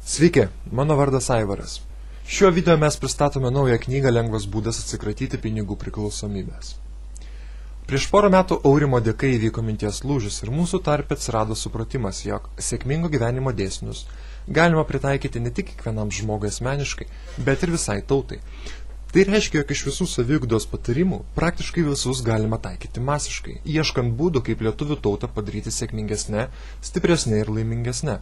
Sveiki, mano vardas Aivaras. Šiuo video mes pristatome naują knygą Lengvas būdas atsikratyti pinigų priklausomybės. Prieš porą metų Aurimo dėka įvyko minties lūžis ir mūsų tarpe atsirado supratimas, jog sėkmingo gyvenimo dėsnius galima pritaikyti ne tik kiekvienam žmogui asmeniškai, bet ir visai tautai. Tai reiškia, jog iš visų saviugdos patarimų praktiškai visus galima taikyti masiškai, ieškant būdų, kaip lietuvių tautą padaryti sėkmingesnę, stipresnę ir laimingesnę.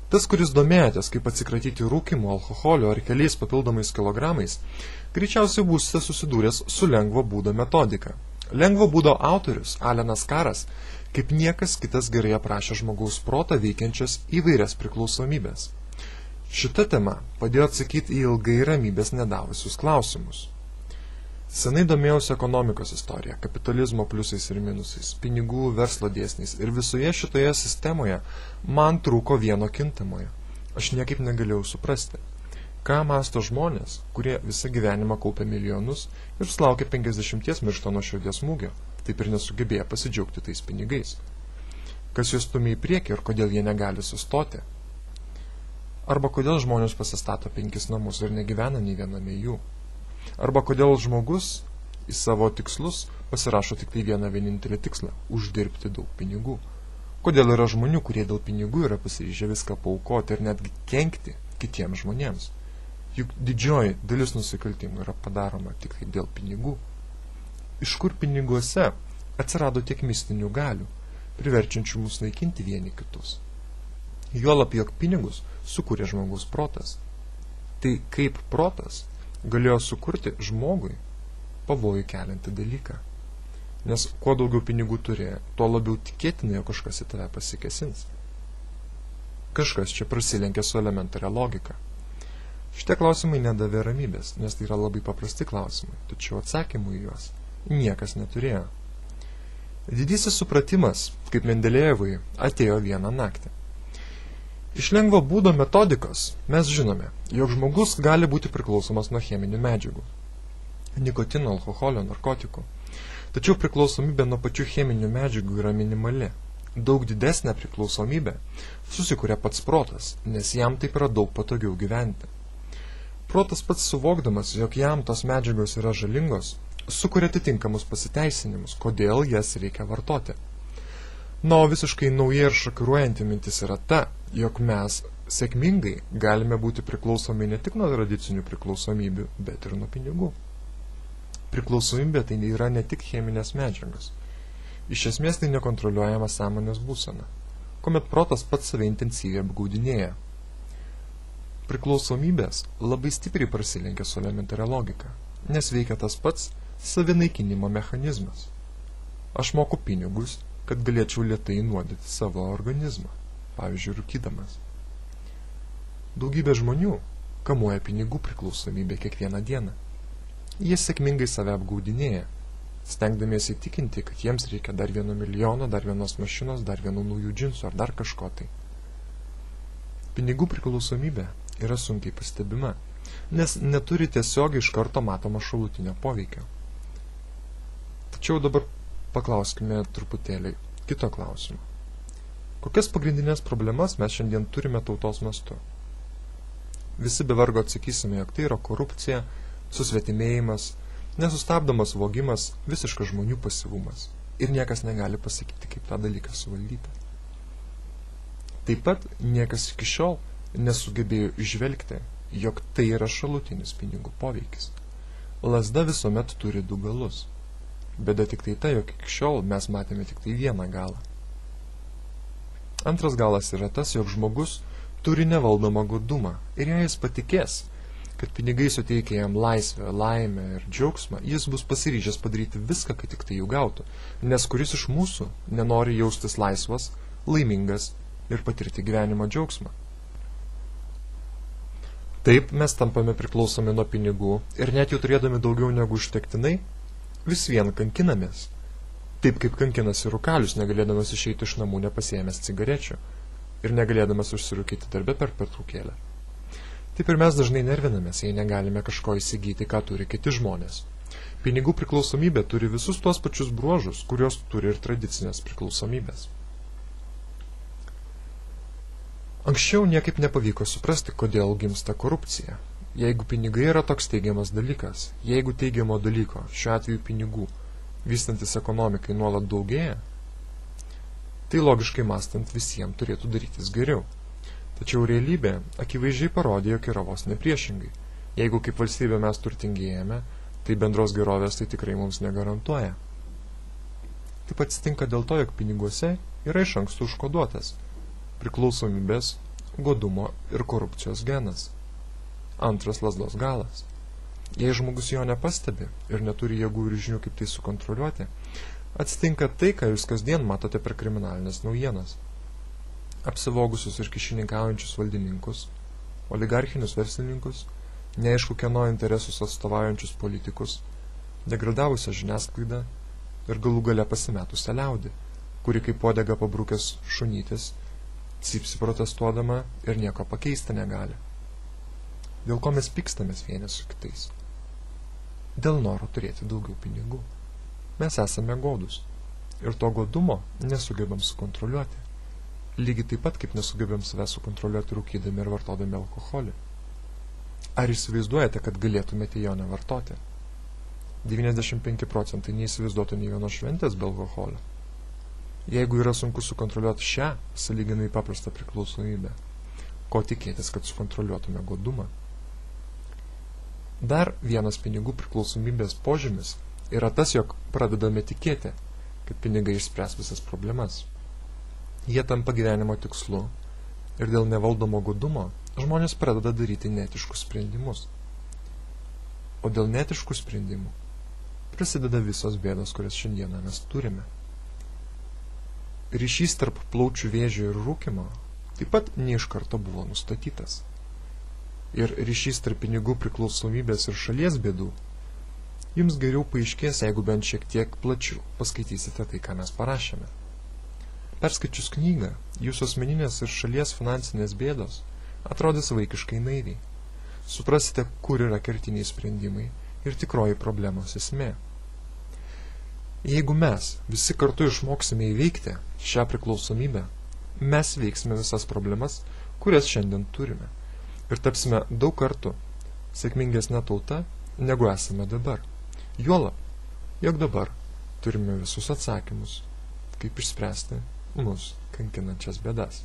Tas, kuris domėjotės, kaip atsikratyti rūkymo, alkoholio ar keliais papildomais kilogramais, greičiausiai būsite susidūręs su lengvo būdo metodika. Lengvo būdo autorius, Alenas Karas, kaip niekas kitas gerai aprašė žmogaus protą veikiančias įvairias priklausomybės. Šita tema padėjo atsakyti į ilgai ramybės nedavusius klausimus. Senai domėjausi ekonomikos istorija, kapitalizmo pliusais ir minusais, pinigų, verslo dėsniais ir visoje šitoje sistemoje man trūko vieno kintamojo. Aš niekaip negalėjau suprasti, ką mąsto žmonės, kurie visą gyvenimą kaupė milijonus ir sulaukė 50 miršto nuo širdies smūgio, taip ir nesugebėjo pasidžiaugti tais pinigais. Kas juos stumia į priekį ir kodėl jie negali sustoti? Arba kodėl žmonės pasistato 5 namus ir negyvena nei viename jų? Arba kodėl žmogus į savo tikslus pasirašo tik tai vieną vienintelį tikslą – uždirbti daug pinigų? Kodėl yra žmonių, kurie dėl pinigų yra pasiryžę viską paaukoti ir netgi kenkti kitiems žmonėms? Juk didžioji dalis nusikaltimų yra padaroma tik tai dėl pinigų. Iš kur piniguose atsirado tiek mistinių galių, priverčiančių mus naikinti vieni kitus? Juolab, jog pinigus sukūrė žmogaus protas. Tai kaip protas galėjo sukurti žmogui pavojų keliantį dalyką. Nes kuo daugiau pinigų turėjo, tuo labiau tikėtina, jog kažkas į tave pasikesins. Kažkas čia prasilenkė su elementaria logika. Šitie klausimai nedavė ramybės, nes tai yra labai paprasti klausimai, tačiau atsakymų į juos niekas neturėjo. Didysis supratimas, kaip Mendelejevui, atėjo vieną naktį. Iš lengvo būdo metodikos mes žinome, jog žmogus gali būti priklausomas nuo cheminių medžiagų – nikotino, alkoholio, narkotikų. Tačiau priklausomybė nuo pačių cheminių medžiagų yra minimali. Daug didesnę priklausomybę susikuria pats protas, nes jam taip yra daug patogiau gyventi. Protas pats suvokdamas, jog jam tos medžiagos yra žalingos, sukuria atitinkamus pasiteisinimus, kodėl jas reikia vartoti. Na, o visiškai nauja ir šokiruojanti mintis yra ta, jog mes sėkmingai galime būti priklausomi ne tik nuo tradicinių priklausomybių, bet ir nuo pinigų. Priklausomybė tai yra ne tik cheminės medžiagos. Iš esmės tai nekontroliuojama sąmonės būsena, kuomet protas pats save intensyviai apgaudinėja. Priklausomybės labai stipriai prasilenkia su elementaria logika, nes veikia tas pats savinaikinimo mechanizmas. Aš moku pinigus, kad galėčiau lėtai nuodyti savo organizmą, pavyzdžiui, rūkydamas. Daugybė žmonių kamuoja pinigų priklausomybę kiekvieną dieną. Jie sėkmingai save apgaudinėja, stengdamiesi įtikinti, kad jiems reikia dar 1 milijono, dar vienos mašinos, dar vienų naujų džinsų ar dar kažko tai. Pinigų priklausomybė yra sunkiai pastebima, nes neturi tiesiogiai iš karto matomo šalutinio poveikio. Tačiau dabar paklauskime truputėlį kito klausimo. Kokias pagrindinės problemas mes šiandien turime tautos mastu? Visi be vargo atsakysime, jog tai yra korupcija, susvetimėjimas, nesustabdomas vogimas, visiškas žmonių pasyvumas. Ir niekas negali pasakyti, kaip tą dalyką suvaldyti. Taip pat niekas iki šiol nesugebėjo išvelgti, jog tai yra šalutinis pinigų poveikis. Lazda visuomet turi 2 galus. Bėda tik tai ta, jog iki šiol mes matėme tik tai vieną galą. Antras galas yra tas, jog žmogus turi nevaldomą godumą ir jei jis patikės, kad pinigai suteikia jam laisvę, laimę ir džiaugsmą, jis bus pasiryžęs padaryti viską, kad tik tai jų gautų, nes kuris iš mūsų nenori jaustis laisvas, laimingas ir patirti gyvenimo džiaugsmą. Taip mes tampame priklausomi nuo pinigų ir net jau turėdami daugiau negu užtektinai, vis vien kankinamės. Taip kaip kankinasi rūkalius, negalėdamas išeiti iš namų nepasiėmęs cigarečių ir negalėdamas užsirūkyti darbe per pertraukėlę. Taip ir mes dažnai nervinamės, jei negalime kažko įsigyti, ką turi kiti žmonės. Pinigų priklausomybė turi visus tuos pačius bruožus, kurios turi ir tradicinės priklausomybės. Anksčiau niekaip nepavyko suprasti, kodėl gimsta korupcija. Jeigu pinigai yra toks teigiamas dalykas, jeigu teigiamo dalyko, šiuo atveju pinigų, vystantis ekonomikai nuolat daugėja, tai logiškai mąstant visiems turėtų darytis geriau. Tačiau realybė akivaizdžiai parodė, jog yra vos nepriešingai. Jeigu kaip valstybė mes turtingėjame, tai bendros gerovės tai tikrai mums negarantuoja. Taip atsitinka dėl to, jog piniguose yra iš anksto užkoduotas priklausomybės, godumo ir korupcijos genas. Antras lazdos galas. Jei žmogus jo nepastebi ir neturi jėgų ir žinių, kaip tai sukontroliuoti, atsitinka tai, ką jūs kasdien matote per kriminalinės naujienas. Apsivogusius ir kišininkaujančius valdininkus, oligarchinius verslininkus, neaišku kieno interesus atstovaujančius politikus, degradavusią žiniasklaidą ir galų gale pasimetusią liaudį, kuri kaip uodegą pabrukęs šunytis, cypsi protestuodama ir nieko pakeisti negali. Dėl ko mes pykstamės vieni su kitais? Dėl noro turėti daugiau pinigų. Mes esame godūs ir to godumo nesugebam sukontroliuoti. Lygiai taip pat, kaip nesugebam save sukontroliuoti rūkydami ir vartodami alkoholį. Ar įsivaizduojate, kad galėtumėte jo nevartoti? 95% neįsivaizduotų nei vienos šventės be alkoholio. Jeigu yra sunku sukontroliuoti šią sąlyginai paprastą priklausomybę, ko tikėtis, kad sukontroliuotume godumą? Dar vienas pinigų priklausomybės požymis yra tas, jog pradedame tikėti, kad pinigai išspręs visas problemas. Jie tampa gyvenimo tikslu ir dėl nevaldomo godumo žmonės pradeda daryti neetiškus sprendimus. O dėl neetiškų sprendimų prasideda visos bėdos, kurias šiandieną mes turime. Ryšys tarp plaučių vėžio ir rūkymo taip pat ne iš karto buvo nustatytas. Ir ryšys tarp pinigų priklausomybės ir šalies bėdų jums geriau paaiškės, jeigu bent šiek tiek plačiau paskaitysite tai, ką mes parašėme. Perskaičius knygą, jūsų asmeninės ir šalies finansinės bėdos atrodys vaikiškai naiviai. Suprasite, kur yra kertiniai sprendimai ir tikroji problemos esmė. Jeigu mes visi kartu išmoksime įveikti šią priklausomybę, mes veiksime visas problemas, kurias šiandien turime. Ir tapsime daug kartų sėkmingesnė tauta, negu esame dabar. Juolab, jog dabar turime visus atsakymus, kaip išspręsti mus kankinančias bėdas.